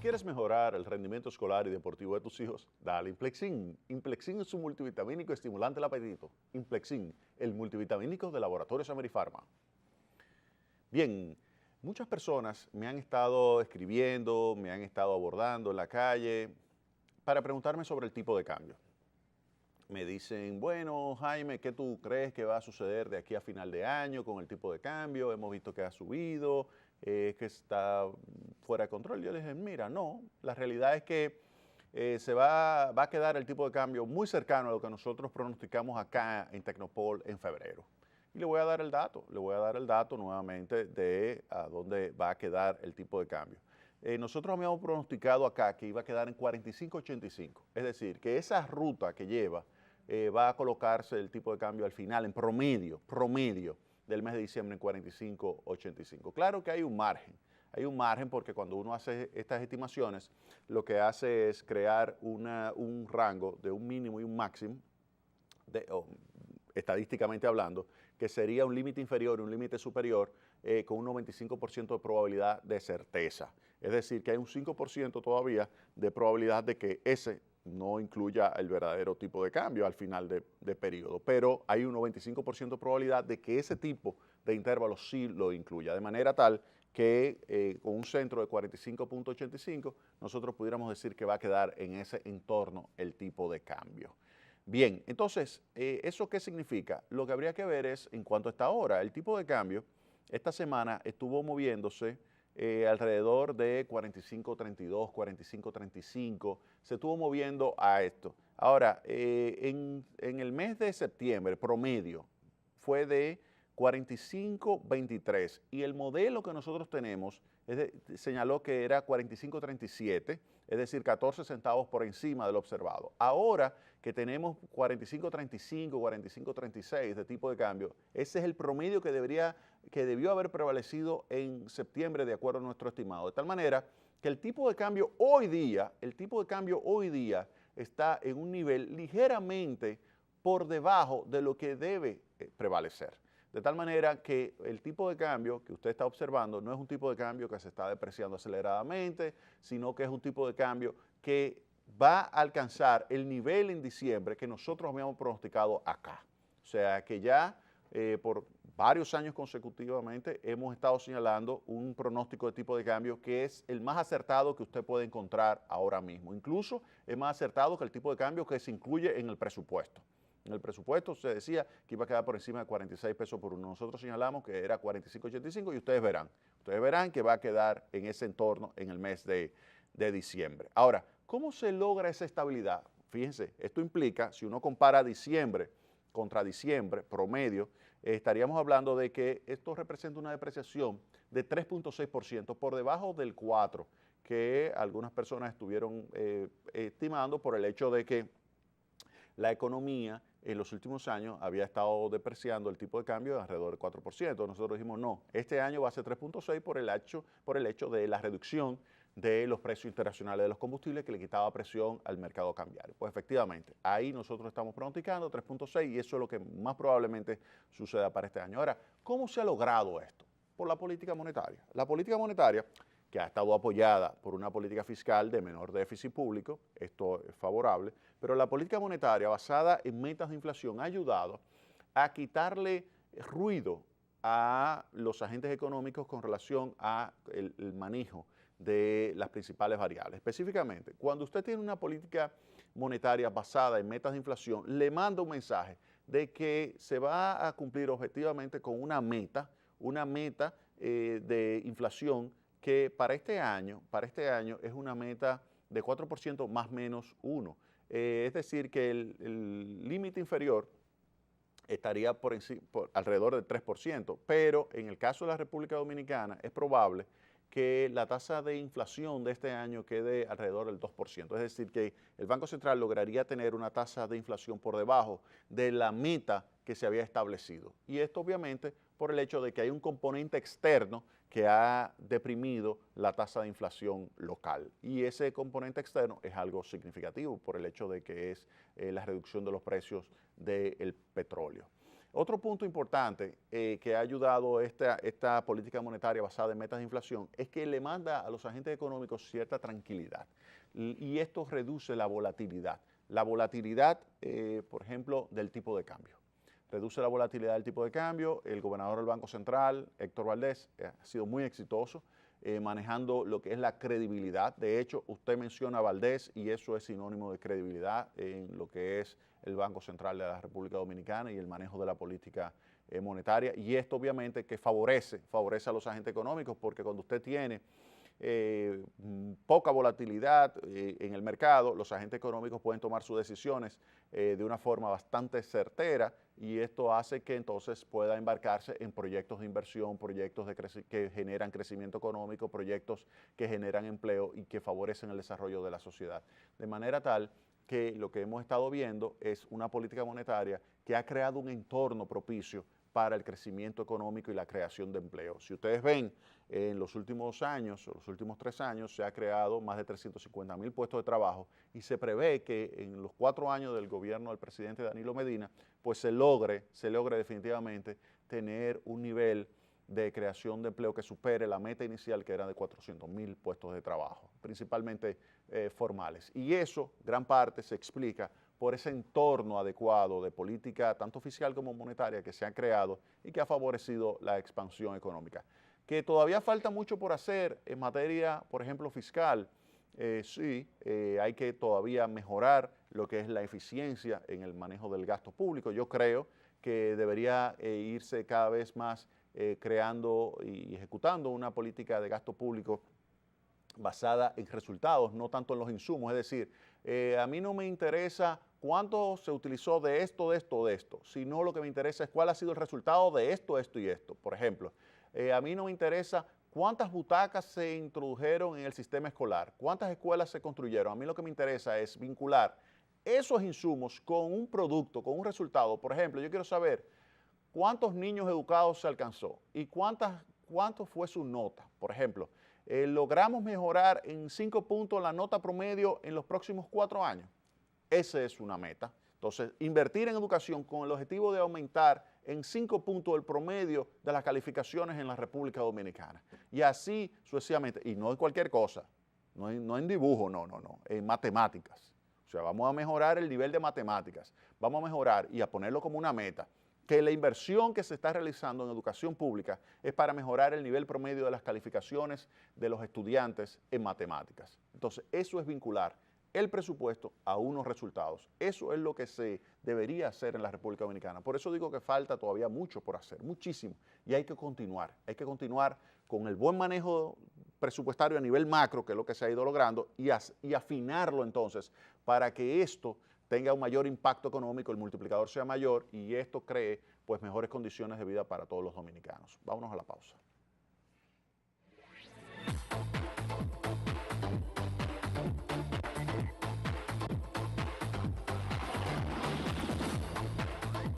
quieres mejorar el rendimiento escolar y deportivo de tus hijos, dale Implexin. Implexin es un multivitamínico estimulante del apetito. Implexin, el multivitamínico de Laboratorios Amerifarma. Bien, muchas personas me han estado escribiendo, me han estado abordando en la calle para preguntarme sobre el tipo de cambio. Me dicen, bueno, Jaime, ¿qué tú crees que va a suceder de aquí a final de año con el tipo de cambio? Hemos visto que ha subido, que está fuera de control. Yo les dije, mira, no, la realidad es que va a quedar el tipo de cambio muy cercano a lo que nosotros pronosticamos acá en Tecnopol en febrero. Y le voy a dar el dato nuevamente de a dónde va a quedar el tipo de cambio. Nosotros habíamos pronosticado acá que iba a quedar en 45.85, es decir, que esa ruta que lleva va a colocarse el tipo de cambio al final, en promedio del mes de diciembre en 45.85. Claro que hay un margen porque cuando uno hace estas estimaciones, lo que hace es crear un rango de un mínimo y un máximo, estadísticamente hablando, que sería un límite inferior y un límite superior con un 95% de probabilidad de certeza. Es decir, que hay un 5% todavía de probabilidad de que ese no incluya el verdadero tipo de cambio al final de periodo, pero hay un 95% de probabilidad de que ese tipo de intervalo sí lo incluya, de manera tal que con un centro de 45.85 nosotros pudiéramos decir que va a quedar en ese entorno el tipo de cambio. Bien, entonces, ¿eso qué significa? Lo que habría que ver es en cuánto está ahora. El tipo de cambio esta semana estuvo moviéndose alrededor de 45.32, 45.35, se estuvo moviendo a esto. Ahora, en el mes de septiembre, promedio, fue de 45.23 y el modelo que nosotros tenemos señaló que era 45.37, es decir, 14 centavos por encima del observado. Ahora que tenemos 45.35, 45.36 de tipo de cambio, ese es el promedio que debió haber prevalecido en septiembre de acuerdo a nuestro estimado. De tal manera que el tipo de cambio hoy día está en un nivel ligeramente por debajo de lo que debe prevalecer. De tal manera que el tipo de cambio que usted está observando no es un tipo de cambio que se está depreciando aceleradamente, sino que es un tipo de cambio que va a alcanzar el nivel en diciembre que nosotros habíamos pronosticado acá. O sea que ya por varios años consecutivamente hemos estado señalando un pronóstico de tipo de cambio que es el más acertado que usted puede encontrar ahora mismo. Incluso es más acertado que el tipo de cambio que se incluye en el presupuesto. En el presupuesto se decía que iba a quedar por encima de 46 pesos por uno. Nosotros señalamos que era 45.85 y ustedes verán que va a quedar en ese entorno en el mes de diciembre. Ahora, ¿cómo se logra esa estabilidad? Fíjense, esto implica, si uno compara diciembre contra diciembre, promedio, estaríamos hablando de que esto representa una depreciación de 3.6% por debajo del 4% que algunas personas estuvieron estimando por el hecho de que la economía en los últimos años había estado depreciando el tipo de cambio de alrededor del 4%. Nosotros dijimos, no, este año va a ser 3.6 por el hecho de la reducción de los precios internacionales de los combustibles que le quitaba presión al mercado cambiario. Pues efectivamente, ahí nosotros estamos pronosticando 3.6 y eso es lo que más probablemente suceda para este año. Ahora, ¿cómo se ha logrado esto? Por la política monetaria. La política monetaria, que ha estado apoyada por una política fiscal de menor déficit público, esto es favorable, pero la política monetaria basada en metas de inflación ha ayudado a quitarle ruido a los agentes económicos con relación a el manejo de las principales variables. Específicamente, cuando usted tiene una política monetaria basada en metas de inflación, le manda un mensaje de que se va a cumplir objetivamente con una meta de inflación que para este año es una meta de 4% más menos 1. Es decir, que el límite inferior estaría por alrededor del 3%, pero en el caso de la República Dominicana es probable que la tasa de inflación de este año quede alrededor del 2%. Es decir, que el Banco Central lograría tener una tasa de inflación por debajo de la meta que se había establecido. Y esto obviamente por el hecho de que hay un componente externo que ha deprimido la tasa de inflación local. Y ese componente externo es algo significativo por el hecho de que es la reducción de los precios del petróleo. Otro punto importante que ha ayudado esta política monetaria basada en metas de inflación es que le manda a los agentes económicos cierta tranquilidad y esto reduce la volatilidad. La volatilidad, por ejemplo, del tipo de cambio. Reduce la volatilidad del tipo de cambio. El gobernador del Banco Central, Héctor Valdés, ha sido muy exitoso manejando lo que es la credibilidad. De hecho, usted menciona a Valdés y eso es sinónimo de credibilidad en lo que es el Banco Central de la República Dominicana y el manejo de la política monetaria. Y esto obviamente que favorece a los agentes económicos, porque cuando usted tiene poca volatilidad en el mercado, los agentes económicos pueden tomar sus decisiones de una forma bastante certera y esto hace que entonces pueda embarcarse en proyectos de inversión, proyectos que generan crecimiento económico, proyectos que generan empleo y que favorecen el desarrollo de la sociedad. De manera tal que lo que hemos estado viendo es una política monetaria que ha creado un entorno propicio para el crecimiento económico y la creación de empleo. Si ustedes ven, en los últimos años, los últimos 3 años, se ha creado más de 350,000 puestos de trabajo y se prevé que en los 4 años del gobierno del presidente Danilo Medina, pues se logre definitivamente tener un nivel de creación de empleo que supere la meta inicial que era de 400,000 puestos de trabajo, principalmente formales. Y eso, gran parte, se explica por ese entorno adecuado de política, tanto fiscal como monetaria, que se ha creado y que ha favorecido la expansión económica. Que todavía falta mucho por hacer en materia, por ejemplo, fiscal. Sí, hay que todavía mejorar lo que es la eficiencia en el manejo del gasto público. Yo creo que debería irse cada vez más creando y ejecutando una política de gasto público basada en resultados, no tanto en los insumos. Es decir, a mí no me interesa cuánto se utilizó de esto, sino lo que me interesa es cuál ha sido el resultado de esto y esto. Por ejemplo, a mí no me interesa cuántas butacas se introdujeron en el sistema escolar, cuántas escuelas se construyeron. A mí lo que me interesa es vincular esos insumos con un producto, con un resultado. Por ejemplo, yo quiero saber cuántos niños educados se alcanzó y cuánto fue su nota. Por ejemplo, logramos mejorar en 5 puntos la nota promedio en los próximos 4 años. Esa es una meta. Entonces, invertir en educación con el objetivo de aumentar en 5 puntos el promedio de las calificaciones en la República Dominicana. Y así sucesivamente. Y no en cualquier cosa, no en dibujo, no, en matemáticas. O sea, vamos a mejorar el nivel de matemáticas. Vamos a mejorar y a ponerlo como una meta que la inversión que se está realizando en educación pública es para mejorar el nivel promedio de las calificaciones de los estudiantes en matemáticas. Entonces, eso es vincular el presupuesto a unos resultados. Eso es lo que se debería hacer en la República Dominicana. Por eso digo que falta todavía mucho por hacer, muchísimo, y hay que continuar con el buen manejo presupuestario a nivel macro, que es lo que se ha ido logrando, y afinarlo entonces para que esto tenga un mayor impacto económico, el multiplicador sea mayor y esto cree pues mejores condiciones de vida para todos los dominicanos. Vámonos a la pausa.